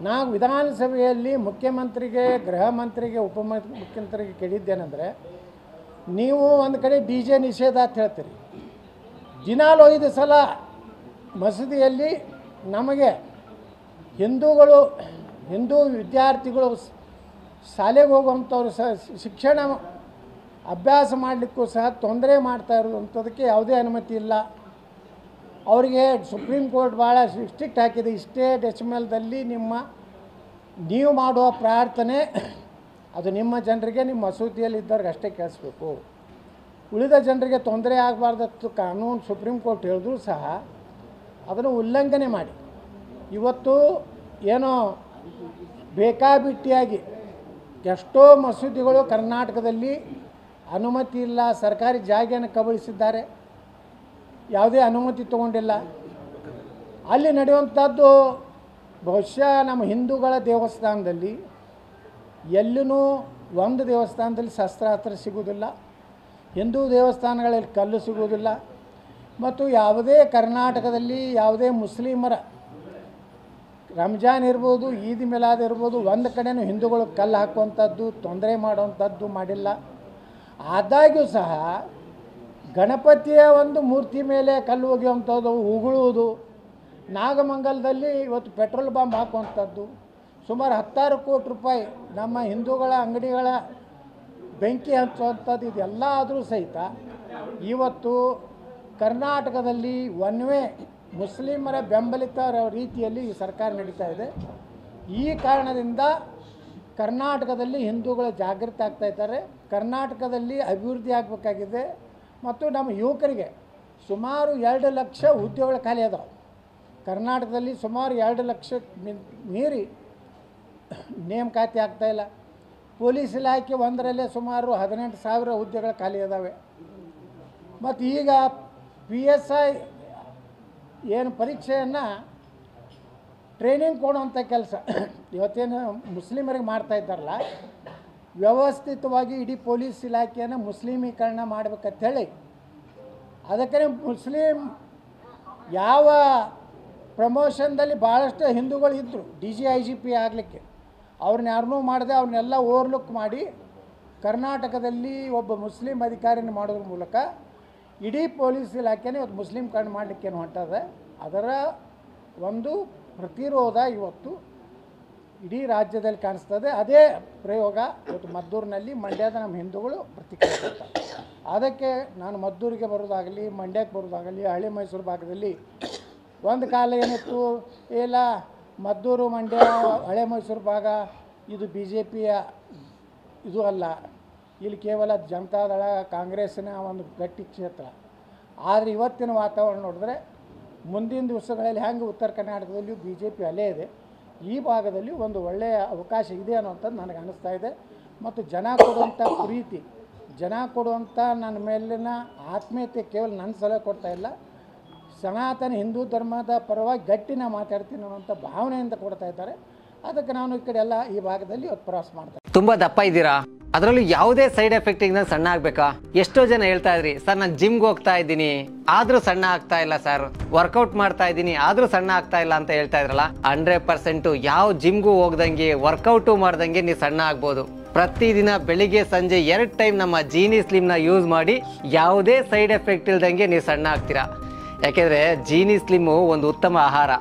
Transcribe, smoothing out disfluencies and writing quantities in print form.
ನಾವು ವಿಧಾನಸಭೆಯಲ್ಲಿ ಮುಖ್ಯಮಂತ್ರಿಗೆ, ಗೃಹ ಮಂತ್ರಿಗೆ, ಮುಖ್ಯಮಂತ್ರಿಗೆ ಕೇಳಿದ್ದೇನೆಂದರೆ, ನೀವು ಒಂದು ಕಡೆ ಡಿ ಜೆ ನಿಷೇಧ ಅಂತ ಹೇಳ್ತೀರಿ, ದಿನಾಲು 5 ಸಲ ಮಸೀದಿಯಲ್ಲಿ ನಮಗೆ ಹಿಂದೂ ವಿದ್ಯಾರ್ಥಿಗಳು ಶಾಲೆಗೆ ಹೋಗುವಂಥವ್ರು ಶಿಕ್ಷಣ ಅಭ್ಯಾಸ ಮಾಡಲಿಕ್ಕೂ ಸಹ ತೊಂದರೆ ಮಾಡ್ತಾ ಇರುವಂಥದಕ್ಕೆ ಯಾವುದೇ ಅನುಮತಿ ಇಲ್ಲ. ಅವರಿಗೆ ಸುಪ್ರೀಂ ಕೋರ್ಟ್ ಭಾಳ ಸ್ಟ್ರಿಕ್ಟ್ ಹಾಕಿದೆ. ಇಷ್ಟೇ ಡೆಸಿಮಲ್ದಲ್ಲಿ ನೀವು ಮಾಡುವ ಪ್ರಾರ್ಥನೆ ಅದು ನಿಮ್ಮ ಜನರಿಗೆ, ನಿಮ್ಮ ಮಸೂತಿಯಲ್ಲಿ ಇದ್ದವ್ರಿಗೆ ಅಷ್ಟೇ ಕೇಳಿಸ್ಬೇಕು, ಉಳಿದ ಜನರಿಗೆ ತೊಂದರೆ ಆಗಬಾರ್ದತ್ತು ಕಾನೂನು ಸುಪ್ರೀಂ ಕೋರ್ಟ್ ಹೇಳಿದ್ರು ಸಹ ಅದನ್ನು ಉಲ್ಲಂಘನೆ ಮಾಡಿ ಇವತ್ತು ಏನೋ ಬೇಕಾಬಿಟ್ಟಿಯಾಗಿ ಎಷ್ಟೋ ಮಸೂದಿಗಳು ಕರ್ನಾಟಕದಲ್ಲಿ ಅನುಮತಿ ಇಲ್ಲ, ಸರ್ಕಾರಿ ಜಾಗೆಯನ್ನು ಕಬಳಿಸಿದ್ದಾರೆ, ಯಾವುದೇ ಅನುಮತಿ ತಗೊಂಡಿಲ್ಲ. ಅಲ್ಲಿ ನಡೆಯುವಂಥದ್ದು ಬಹುಶಃ ನಮ್ಮ ಹಿಂದೂಗಳ ದೇವಸ್ಥಾನದಲ್ಲಿ ಎಲ್ಲೂ ಒಂದು ದೇವಸ್ಥಾನದಲ್ಲಿ ಶಸ್ತ್ರಾಸ್ತ್ರ ಸಿಗುವುದಿಲ್ಲ, ಹಿಂದೂ ದೇವಸ್ಥಾನಗಳಲ್ಲಿ ಕಲ್ಲು ಸಿಗುವುದಿಲ್ಲ, ಮತ್ತು ಯಾವುದೇ ಕರ್ನಾಟಕದಲ್ಲಿ ಯಾವುದೇ ಮುಸ್ಲಿಮರ ರಂಜಾನ್ ಇರ್ಬೋದು, ಈದ್ ಮಿಲಾದ್ ಇರ್ಬೋದು, ಒಂದು ಕಡೆಯೂ ಹಿಂದೂಗಳು ಕಲ್ಲು ಹಾಕುವಂಥದ್ದು, ತೊಂದರೆ ಮಾಡುವಂಥದ್ದು ಮಾಡಿಲ್ಲ. ಆದಾಗ್ಯೂ ಸಹ ಗಣಪತಿಯ ಒಂದು ಮೂರ್ತಿ ಮೇಲೆ ಕಲ್ಲು ಒಗೆಯುವಂಥದ್ದು, ಉಗುಳುವುದು, ನಾಗಮಂಗಲದಲ್ಲಿ ಇವತ್ತು ಪೆಟ್ರೋಲ್ ಬಾಂಬ್ ಹಾಕುವಂಥದ್ದು, ಸುಮಾರು 16 ಕೋಟಿ ರೂಪಾಯಿ ನಮ್ಮ ಹಿಂದೂಗಳ ಅಂಗಡಿಗಳ ಬೆಂಕಿ ಹಚ್ಚುವಂಥದ್ದು, ಇದೆಲ್ಲ ಆದರೂ ಸಹಿತ ಇವತ್ತು ಕರ್ನಾಟಕದಲ್ಲಿ ಒನ್ ವೇ ಮುಸ್ಲಿಮರ ಬೆಂಬಲಿತ ರೀತಿಯಲ್ಲಿ ಈ ಸರ್ಕಾರ ನಡೀತಾ ಇದೆ. ಈ ಕಾರಣದಿಂದ ಕರ್ನಾಟಕದಲ್ಲಿ ಹಿಂದೂಗಳು ಜಾಗೃತಿ ಆಗ್ತಾ ಇದ್ದಾರೆ. ಕರ್ನಾಟಕದಲ್ಲಿ ಅಭಿವೃದ್ಧಿ ಆಗಬೇಕಾಗಿದೆ. ಮತ್ತು ನಮ್ಮ ಯುವಕರಿಗೆ ಸುಮಾರು 2 ಲಕ್ಷ ಉದ್ಯೋಗಗಳು ಖಾಲಿ ಅದಾವೆ. ಕರ್ನಾಟಕದಲ್ಲಿ ಸುಮಾರು 2 ಲಕ್ಷ ಮೀರಿ ನೇಮಕಾತಿ ಆಗ್ತಾಯಿಲ್ಲ. ಪೊಲೀಸ್ ಇಲಾಖೆ ಒಂದರಲ್ಲೇ ಸುಮಾರು 18,000 ಹುದ್ದೆಗಳು ಖಾಲಿ ಇದ್ದಾವೆ. ಮತ್ತು ಈಗ PSI ಏನು ಪರೀಕ್ಷೆಯನ್ನು ಟ್ರೈನಿಂಗ್ ಕೊಡುವಂಥ ಕೆಲಸ ಇವತ್ತೇನು ಮುಸ್ಲಿಮರಿಗೆ ಮಾಡ್ತಾ ಇದ್ದಾರಲ್ಲ, ವ್ಯವಸ್ಥಿತವಾಗಿ ಇಡೀ ಪೊಲೀಸ್ ಇಲಾಖೆಯನ್ನು ಮುಸ್ಲಿಮೀಕರಣ ಮಾಡಬೇಕಂತೇಳಿ ಅದಕ್ಕೆ ಮುಸ್ಲಿಂ ಯಾವ ಪ್ರಮೋಷನ್ದಲ್ಲಿ ಭಾಳಷ್ಟು ಹಿಂದೂಗಳು ಇದ್ದರು, DGIGP ಆಗಲಿಕ್ಕೆ ಅವ್ರನ್ನ ಯಾರನ್ನೂ ಮಾಡದೆ ಅವ್ರನ್ನೆಲ್ಲ ಓವರ್ಲುಕ್ ಮಾಡಿ ಕರ್ನಾಟಕದಲ್ಲಿ ಒಬ್ಬ ಮುಸ್ಲಿಂ ಅಧಿಕಾರಿನ ಮಾಡೋದ್ರ ಮೂಲಕ ಇಡೀ ಪೊಲೀಸ್ ಇಲಾಖೆನೇ ಇವತ್ತು ಮುಸ್ಲಿಂಕರಣ ಮಾಡಲಿಕ್ಕೇನು ಹೊಂಟದೆ. ಅದರ ಒಂದು ಪ್ರತಿರೋಧ ಇವತ್ತು ಇಡೀ ರಾಜ್ಯದಲ್ಲಿ ಕಾಣಿಸ್ತದೆ. ಅದೇ ಪ್ರಯೋಗ ಇವತ್ತು ಮದ್ದೂರಿನಲ್ಲಿ, ಮಂಡ್ಯದ ನಮ್ಮ ಹಿಂದೂಗಳು ಪ್ರತಿಕ್ರಿಯೆ ಕೊಡ್ತಾರೆ. ಅದಕ್ಕೆ ನಾನು ಮದ್ದೂರಿಗೆ ಬರೋದಾಗಲಿ, ಮಂಡ್ಯಕ್ಕೆ ಬರೋದಾಗಲಿ, ಹಳೆ ಮೈಸೂರು ಭಾಗದಲ್ಲಿ ಒಂದು ಕಾಲ ಏನಿತ್ತು, ಇಲ್ಲ ಮದ್ದೂರು, ಮಂಡ್ಯ, ಹಳೆ ಮೈಸೂರು ಭಾಗ ಇದು BJPಯ ಇದು ಅಲ್ಲ, ಇಲ್ಲಿ ಕೇವಲ ಜನತಾದಳ ಕಾಂಗ್ರೆಸ್ಸಿನ ಒಂದು ಗಟ್ಟಿ ಕ್ಷೇತ್ರ. ಆದರೆ ಇವತ್ತಿನ ವಾತಾವರಣ ನೋಡಿದ್ರೆ ಮುಂದಿನ ದಿವಸಗಳಲ್ಲಿ ಹೆಂಗೆ ಉತ್ತರ ಕರ್ನಾಟಕದಲ್ಲಿಯೂ BJP ಅಲ್ಲೇ ಇದೆ, ಈ ಭಾಗದಲ್ಲಿ ಒಂದು ಒಳ್ಳೆಯ ಅವಕಾಶ ಇದೆ ಅನ್ನೋಂಥದ್ದು ನನಗೆ ಅನ್ನಿಸ್ತಾ ಇದೆ. ಮತ್ತು ಜನ ಕೊಡುವಂಥ ಪ್ರೀತಿ, ಜನ ಕೊಡುವಂಥ ನನ್ನ ಮೇಲಿನ ಆತ್ಮೀಯತೆ ಕೇವಲ ನನ್ನ ಸಲಹೆ ಕೊಡ್ತಾ ಇಲ್ಲ, ಸನಾತನ ಹಿಂದೂ ಧರ್ಮದ ಪರವಾಗಿ ಗಟ್ಟಿನ ಮಾತಾಡ್ತೀನಿ ಅನ್ನೋಂಥ ಭಾವನೆಯಿಂದ ಕೊಡ್ತಾ ಇದ್ದಾರೆ. ಅದಕ್ಕೆ ನಾನು ಈ ಕಡೆ ಎಲ್ಲ ಈ ಭಾಗದಲ್ಲಿ ಇವತ್ತು ಪ್ರವಾಸ ಮಾಡ್ತೇನೆ. ತುಂಬ ದಪ್ಪ ಇದ್ದೀರಾ, ಅದರಲ್ಲೂ ಯಾವುದೇ ಸೈಡ್ ಎಫೆಕ್ಟ್ ಇಂದ ಸಣ್ಣ ಆಗ್ಬೇಕಾ? ಎಷ್ಟೋ ಜನ ಹೇಳ್ತಾ ಇದ್ರಿ, ಸರ್ ನಾನು ಜಿಮ್ಗೆ ಹೋಗ್ತಾ ಇದ್ದೀನಿ ಆದ್ರೂ ಸಣ್ಣ ಆಗ್ತಾ ಇಲ್ಲ ಸರ್, ವರ್ಕೌಟ್ ಮಾಡ್ತಾ ಇದ್ದೀನಿ ಆದ್ರೂ ಸಣ್ಣ ಆಗ್ತಾ ಇಲ್ಲ ಅಂತ ಹೇಳ್ತಾ ಇದ್ರಲ್ಲ, 100% ಯಾವ ಜಿಮ್ಗೂ ಹೋಗ್ದಂಗೆ ವರ್ಕೌಟು ಮಾಡ್ದಂಗೆ ನೀವು ಸಣ್ಣ ಆಗ್ಬೋದು. ಪ್ರತಿದಿನ ಬೆಳಿಗ್ಗೆ ಸಂಜೆ 2 ಟೈಮ್ ನಮ್ಮ ಜೀನಿ ಸ್ಲಿಮ್ನ ಯೂಸ್ ಮಾಡಿ ಯಾವುದೇ ಸೈಡ್ ಎಫೆಕ್ಟ್ ಇಲ್ದಂಗೆ ನೀವು ಸಣ್ಣ ಆಗ್ತೀರಾ. ಯಾಕೆಂದ್ರೆ ಜೀನಿ ಸ್ಲಿಮ್ಮು ಒಂದು ಉತ್ತಮ ಆಹಾರ.